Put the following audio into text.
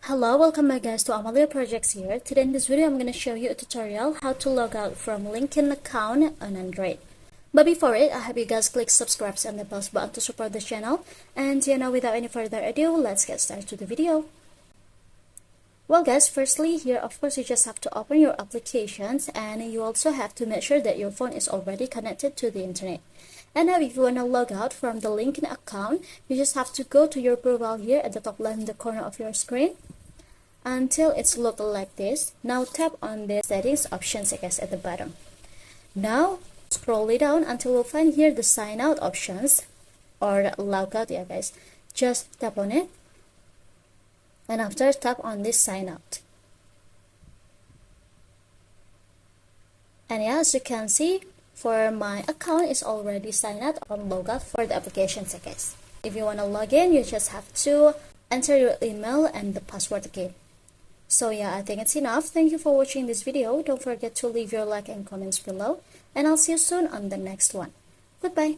Hello, welcome back guys to Amalia Projects here. Today in this video I'm going to show you a tutorial how to log out from LinkedIn account on Android. But before it, I hope you guys click subscribe and the bell button to support the channel. And without any further ado, let's get started to the video. Well guys, firstly here of course you just have to open your applications, and you also have to make sure that your phone is already connected to the internet. And now if you want to log out from the LinkedIn account, you just have to go to your profile here at the top left in the corner of your screen until it's look like this. Now tap on the settings options guys at the bottom. Now scroll it down until you'll find here the sign out options or log out guys. Just tap on it, and after tap on this sign out. And as you can see, for my account is already signed out on logout for the applications guys. If you want to log in, you just have to enter your email and the password again. So I think it's enough. Thank you for watching this video. Don't forget to leave your like and comments below, and I'll see you soon on the next one. Goodbye.